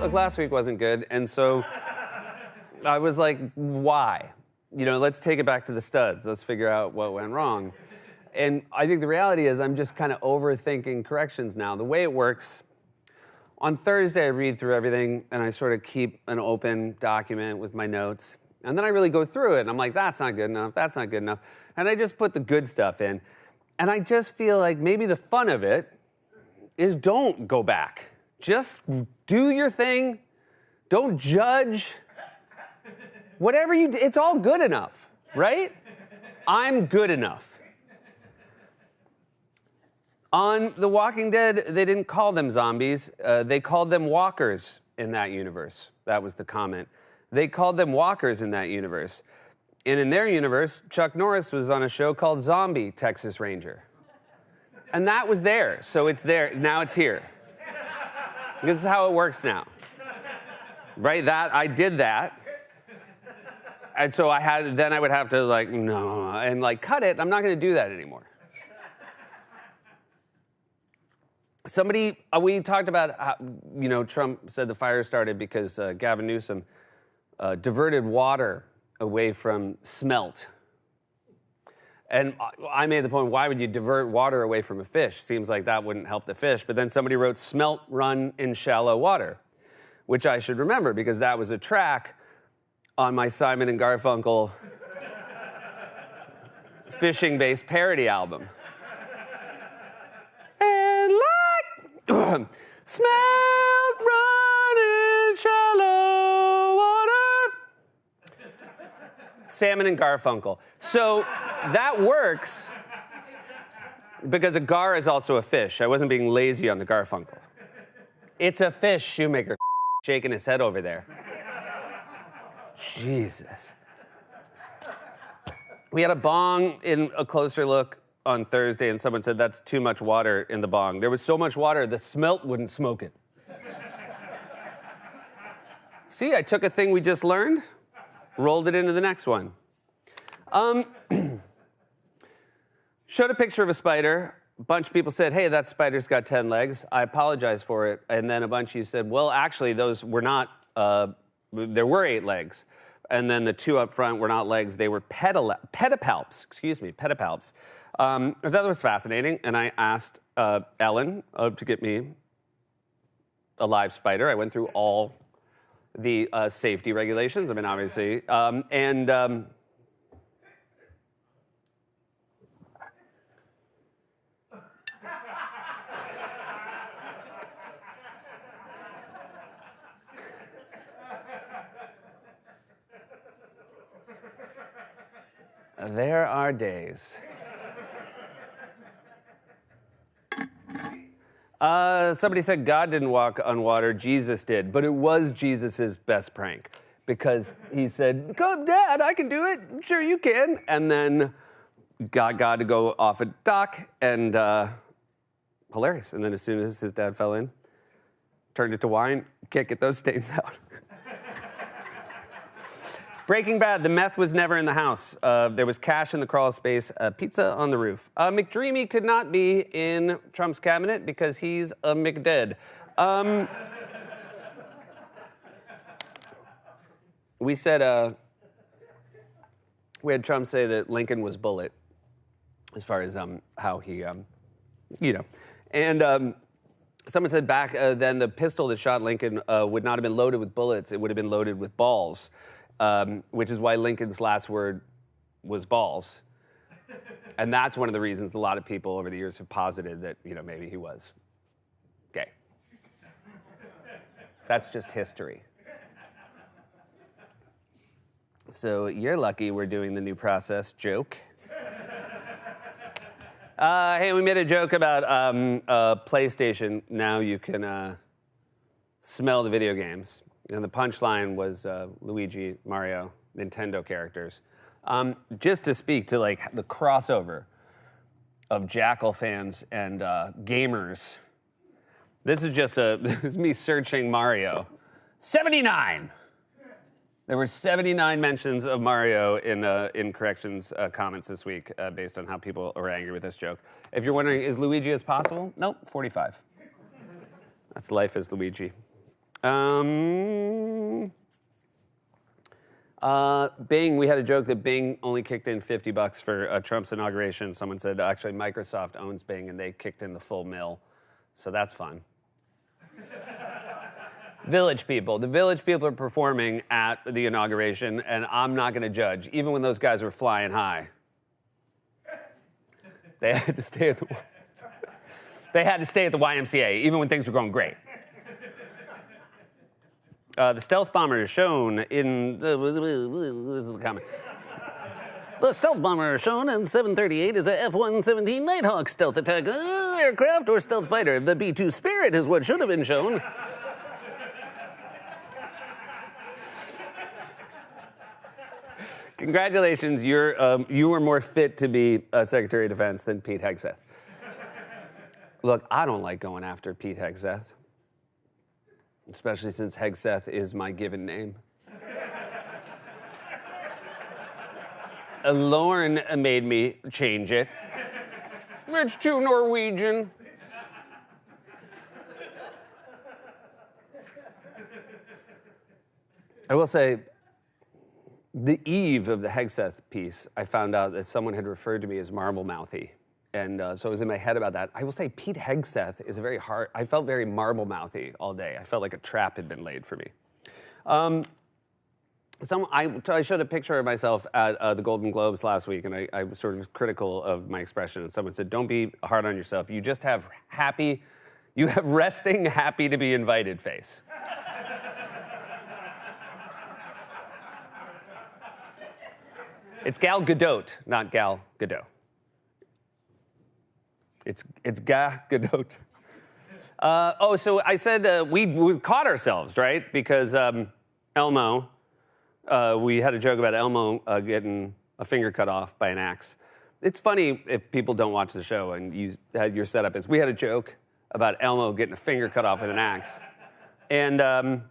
look, last week wasn't good. And so I was like, why? You know, let's take it back to the studs. Let's figure out what went wrong. And I think the reality is I'm just kind of overthinking corrections now. The way it works, on Thursday I read through everything and I sort of keep an open document with my notes. And then I really go through it and I'm like, that's not good enough, that's not good enough. And I just put the good stuff in. And I just feel like maybe the fun of it is don't go back. Just do your thing. Don't judge. Whatever you do, it's all good enough, right? I'm good enough. On The Walking Dead, they didn't call them zombies. They called them walkers in that universe. That was the comment. They called them walkers in that universe. And in their universe, Chuck Norris was on a show called Zombie Texas Ranger. And that was there, so it's there. Now it's here. This is how it works now. Right? I did that. And so then I would have to cut it. I'm not going to do that anymore. We talked about how, Trump said the fire started because Gavin Newsom diverted water away from smelt. And I made the point, why would you divert water away from a fish? Seems like that wouldn't help the fish. But then somebody wrote smelt run in shallow water, which I should remember because that was a track on my Simon and Garfunkel fishing-based parody album. And like smelt run in shallow water. Salmon and Garfunkel. So that works because a gar is also a fish. I wasn't being lazy on the Garfunkel. It's a fish, Shoemaker shaking his head over there. Jesus. We had a bong in a closer look on Thursday, and someone said that's too much water in the bong. There was so much water, the smelt wouldn't smoke it. See, I took a thing we just learned, rolled it into the next one. Showed a picture of a spider. A bunch of people said, hey, that spider's got 10 legs. I apologize for it. And then a bunch of you said, well, actually, those were not, there were 8 legs. And then the 2 up front were not legs, they were pedipalps. Pedipalps. I thought that was fascinating, and I asked Ellen to get me a live spider. I went through all the safety regulations, I mean, obviously, there are days. Somebody said God didn't walk on water, Jesus did. But it was Jesus's best prank because he said, come, Dad, I can do it. Sure, you can. And then got God to go off a dock and hilarious. And then as soon as his dad fell in, turned it to wine, can't get those stains out. Breaking Bad, the meth was never in the house. There was cash in the crawl space, pizza on the roof. McDreamy could not be in Trump's cabinet because he's a McDead. We said, we had Trump say that Lincoln was Bullet, as far as how he, And someone said back then the pistol that shot Lincoln would not have been loaded with bullets, it would have been loaded with balls. Which is why Lincoln's last word was balls. And that's one of the reasons a lot of people over the years have posited that, maybe he was gay. That's just history. So you're lucky we're doing the new process joke. Hey, we made a joke about PlayStation. Now you can smell the video games. And the punchline was Luigi, Mario, Nintendo characters. Just to speak to the crossover of Jackal fans and gamers. This is me searching Mario. 79! There were 79 mentions of Mario in corrections comments this week based on how people are angry with this joke. If you're wondering, is Luigi as possible? Nope, 45. That's life as Luigi. Bing, we had a joke that Bing only kicked in $50 for Trump's inauguration. Someone said, actually, Microsoft owns Bing, and they kicked in the full mill. So that's fun. Village People. The Village People are performing at the inauguration, and I'm not going to judge, even when those guys were flying high. They had to stay at the YMCA, even when things were going great. The stealth bomber is shown in this is the comment. The stealth bomber shown in 738 is a F-117 Nighthawk stealth attack aircraft or stealth fighter. The B-2 Spirit is what should have been shown. Congratulations, you were more fit to be Secretary of Defense than Pete Hegseth. Look, I don't like going after Pete Hegseth, especially since Hegseth is my given name. Lauren made me change it. It's too Norwegian. I will say, the eve of the Hegseth piece, I found out that someone had referred to me as marble mouthy. And so I was in my head about that. I will say Pete Hegseth is I felt very marble mouthy all day. I felt like a trap had been laid for me. I showed a picture of myself at the Golden Globes last week, and I was sort of critical of my expression. And someone said, don't be hard on yourself. You just have resting, happy to be invited face. It's Gal Gadot, not Gal Gadot. It's Gal Gadot. So I said we caught ourselves, right? Because Elmo, we had a joke about Elmo getting a finger cut off by an axe. It's funny if people don't watch the show and your setup is, we had a joke about Elmo getting a finger cut off with an axe. And then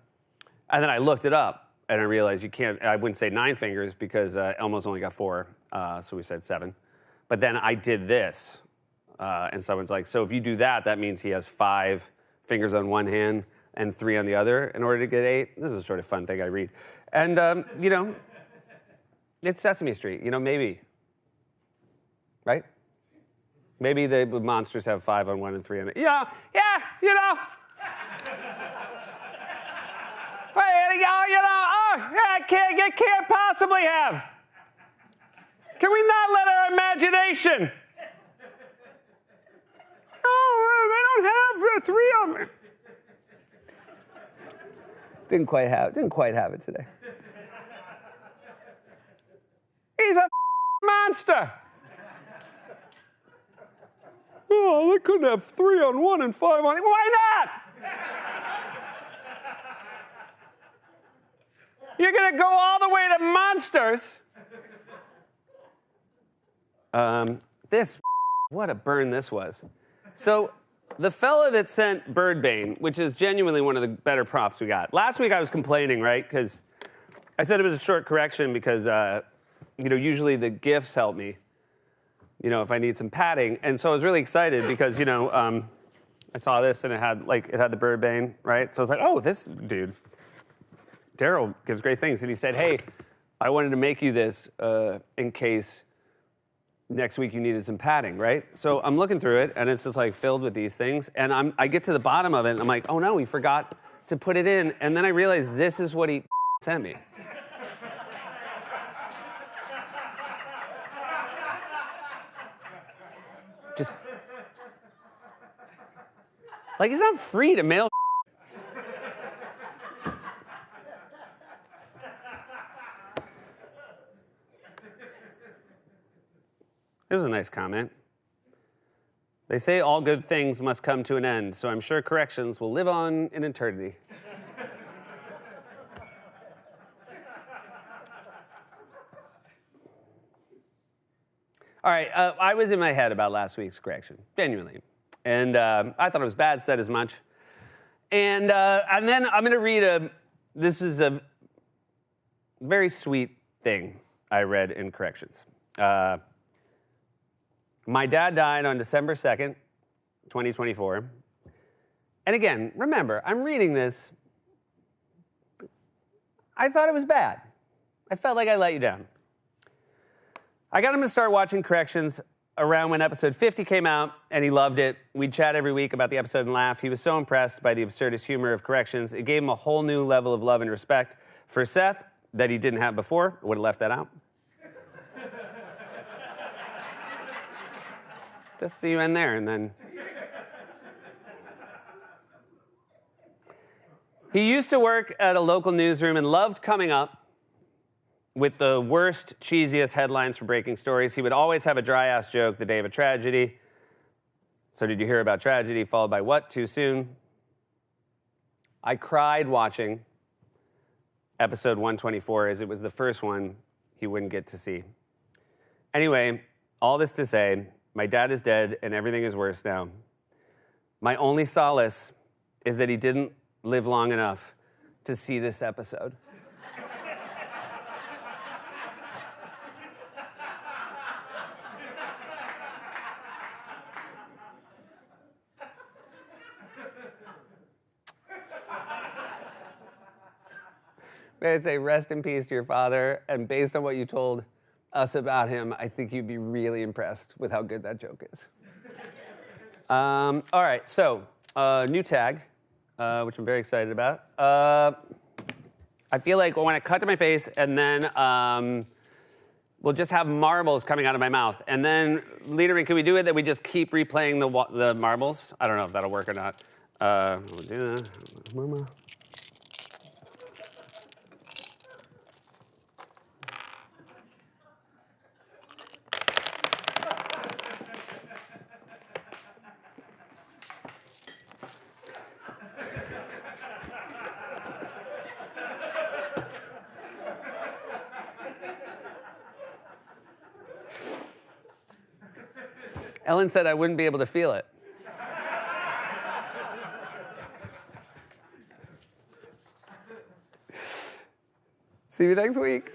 I looked it up. And I realized I wouldn't say 9 fingers because Elmo's only got 4, so we said 7. But then I did this, and someone's like, so if you do that, that means he has 5 fingers on one hand and 3 on the other in order to get 8. This is a sort of fun thing I read. And, it's Sesame Street, maybe. Right? Maybe the monsters have 5 on one and 3 on the... Yeah, can't possibly have. Can we not let our imagination? Oh, they don't have 3 on me. Didn't quite have it today. He's a monster. Oh, they couldn't have 3 on one and 5 on it. Why not? You're going to go all the way to monsters. What a burn this was. So the fella that sent Birdbane, which is genuinely one of the better props we got. Last week I was complaining, right? Because I said it was a short correction because, usually the GIFs help me, if I need some padding. And so I was really excited because, I saw this and it had the Birdbane, right? So I was like, oh, this dude. Daryl gives great things. And he said, hey, I wanted to make you this in case next week you needed some padding, right? So I'm looking through it, and it's just filled with these things. And I get to the bottom of it, and I'm like, oh no, he forgot to put it in. And then I realized this is what he sent me. Just, it's not free to mail. It was a nice comment. They say all good things must come to an end, so I'm sure corrections will live on in eternity. All right, I was in my head about last week's correction, genuinely. And I thought it was bad, said as much. And then I'm going to read this is a very sweet thing I read in corrections. My dad died on December 2nd, 2024. And again, remember, I'm reading this I thought it was bad. I felt like I let you down. I got him to start watching Corrections around when episode 50 came out, and he loved it. We'd chat every week about the episode and laugh. He was so impressed by the absurdist humor of Corrections. It gave him a whole new level of love and respect for Seth that he didn't have before. Would have left that out. Just see you end there, and then... He used to work at a local newsroom and loved coming up with the worst, cheesiest headlines for breaking stories. He would always have a dry-ass joke the day of a tragedy. So did you hear about tragedy, followed by what too soon? I cried watching episode 124, as it was the first one he wouldn't get to see. Anyway, all this to say, my dad is dead and everything is worse now. My only solace is that he didn't live long enough to see this episode. May I say rest in peace to your father, and based on what you told us about him, I think you'd be really impressed with how good that joke is. All right, so new tag, which I'm very excited about. I feel like when I cut to my face, and then we'll just have marbles coming out of my mouth. And then, Liederman, can we do it that we just keep replaying the marbles? I don't know if that'll work or not. We'll do that. Ellen said I wouldn't be able to feel it. See you next week.